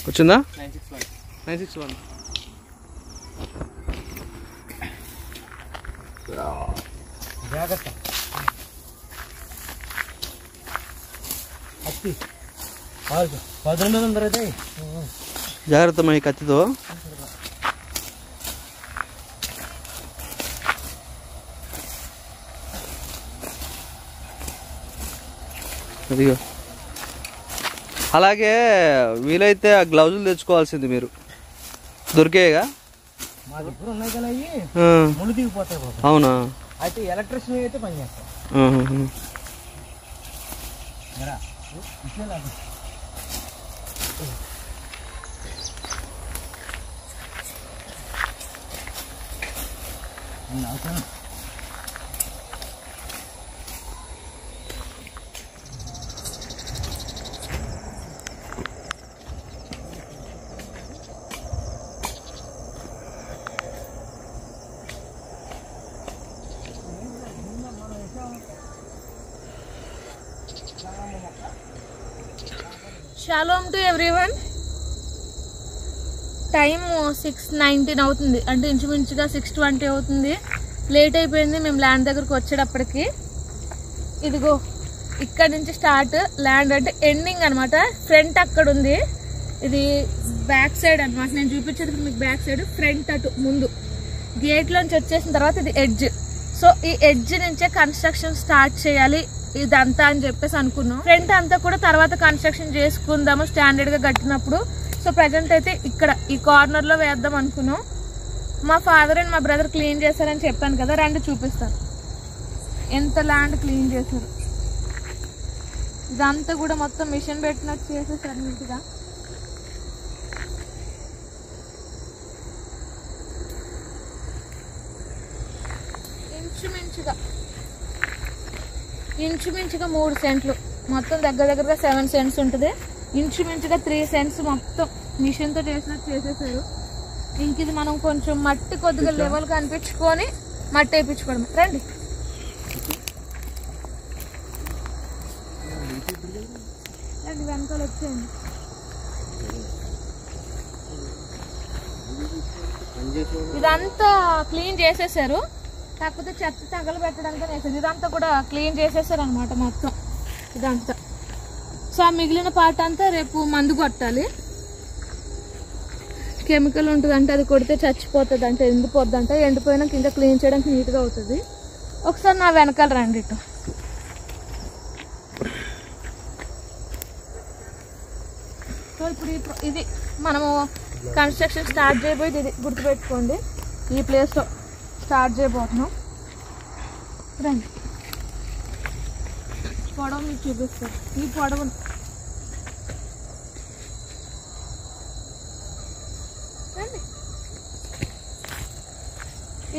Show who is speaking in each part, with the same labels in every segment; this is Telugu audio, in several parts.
Speaker 1: వచ్చిందా 961
Speaker 2: జాగ్రత్త అత్తి 1200 అయితే
Speaker 1: జాగ్రత్త మా కత్తితో అదిగో అలాగే వీలైతే ఆ గ్లౌజులు తెచ్చుకోవాల్సింది మీరు దొరికేగా
Speaker 2: మా దగ్గర ఉన్నాయి కదా అవి ముళ్ళు దిగిపోతాయి బాబు
Speaker 1: అవునా
Speaker 2: అయితే ఎలక్ట్రిసిటీ అయితే పని చేస్తాం
Speaker 3: షాలోమ్ టు ఎవ్రీవన్. టైం 6:19 అవుతుంది, అంటే ఇంచుమించుగా 6:20 అవుతుంది. లేట్ అయిపోయింది మేము ల్యాండ్ దగ్గరకు వచ్చేటప్పటికి. ఇదిగో ఇక్కడ నుంచి స్టార్ట్ ల్యాండ్, అంటే ఎండింగ్ అనమాట. ఫ్రంట్ అక్కడ ఉంది, ఇది బ్యాక్ సైడ్ అనమాట. నేను చూపించేది మీకు బ్యాక్ సైడ్, ఫ్రంట్ అటు ముందు గేట్లోంచి వచ్చేసిన తర్వాత ఇది ఎడ్జ్. సో ఈ ఎడ్జ్ నుంచే కన్స్ట్రక్షన్ స్టార్ట్ చేయాలి ఇదంతా అని చెప్పేసి అనుకున్నాం. ఫ్రంట్ అంతా కూడా తర్వాత కన్స్ట్రక్షన్ చేసుకుందాము స్టాండర్డ్ గా కట్టినప్పుడు. సో ప్రజెంట్ అయితే ఇక్కడ ఈ కార్నర్ లో వేద్దాం అనుకున్నాం. మా ఫాదర్ అండ్ మా బ్రదర్ క్లీన్ చేశారని చెప్పాను కదా, రండి చూపిస్తాను ఎంత ల్యాండ్ క్లీన్ చేశారు. ఇదంతా కూడా మొత్తం మిషన్ పెట్టినట్టు చేసేసారు నీట్గా. ఇంచుమించుగా 3 సెంట్లు, మొత్తం దగ్గరగా 7 సెంట్స్ ఉంటుంది. ఇంచుమించుగా 3 సెంట్స్ మొత్తం మిషన్తో చేసినట్టు చేసేసారు. ఇంక ఇది మనం కొంచెం మట్టి కొద్దిగా లెవెల్ కనిపించుకొని మట్టి వేయించుకోవడం. రండి రండి వెనకాల వచ్చేయండి. ఇదంతా క్లీన్ చేసేసారు, కాకపోతే చెత్త తగలబెట్టడానికి వేసేది. ఇదంతా కూడా క్లీన్ చేసేసారు అనమాట మొత్తం ఇదంతా. సో ఆ మిగిలిన పార్ట్ అంతా రేపు మందు కొట్టాలి. కెమికల్ ఉంటుంది అంటే అది కొడితే చచ్చిపోతుంది అంటే, ఎండిపోద్ది అంటే. ఎండిపోయినాక ఇంకా క్లీన్ చేయడానికి నీట్గా అవుతుంది. ఒకసారి నా వెనకాల రండి ఇటు. సో ఇప్పుడు ఇది మనము కన్స్ట్రక్షన్ స్టార్ట్ చేయబోయేది. ఇది గుర్తుపెట్టుకోండి, ఈ ప్లేస్లో స్టార్ట్ చేయబోతున్నాం. రండి పొడవు మీకు చూపిస్తారు. ఈ పొడవు రండి,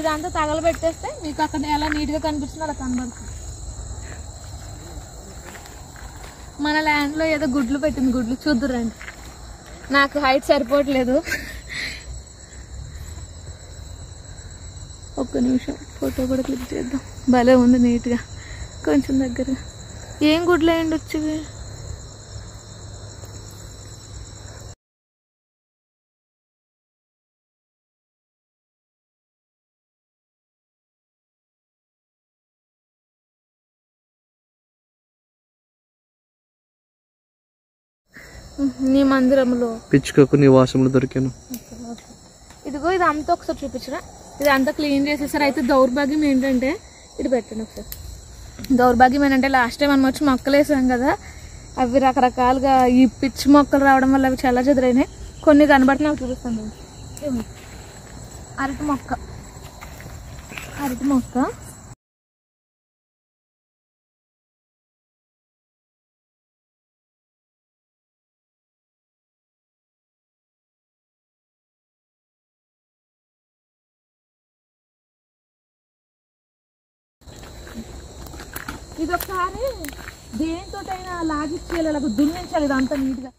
Speaker 3: ఇదంతా తగలబెట్టేస్తే మీకు అక్కడ ఎలా నీట్గా కనిపిస్తుందో అలా కనబడుతుంది. మన ల్యాండ్లో ఏదో గుడ్లు పెట్టింది, గుడ్లు చూద్దురండి. నాకు హైట్ సరిపోవట్లేదు. ఒక్క నిమిషం ఫోటో కూడా క్లిక్ చేద్దాం. భలే ఉంది నీట్గా, కొంచెం దగ్గరగా. ఏం గుడ్లు అయ్యండి వచ్చేవి. నీ మందిరంలో
Speaker 1: పిచ్చుకకు నివాసంలో దొరికాను.
Speaker 3: ఇదిగో ఇది అంతా ఒకసారి చూపించరా. ఇది అంతా క్లీన్ చేసేసారు. అయితే దౌర్భాగ్యం ఏంటంటే, ఇది పెట్టండి ఒకసారి. దౌర్భాగ్యం ఏంటంటే లాస్ట్ టైం మనం వచ్చి మొక్కలు వేసాం కదా, అవి రకరకాలుగా ఈ పిచ్చి మొక్కలు రావడం వల్ల అవి చాలా చెదిరైనాయి. కొన్ని కనబడుతున్నాయి, అవి చూపిస్తాను. అరటి మొక్క ఇది ఒకసారి దేనితోటైనా లాగిచ్చేయాలి, అలాగ దున్నించాలి ఇదంతా నీట్గా.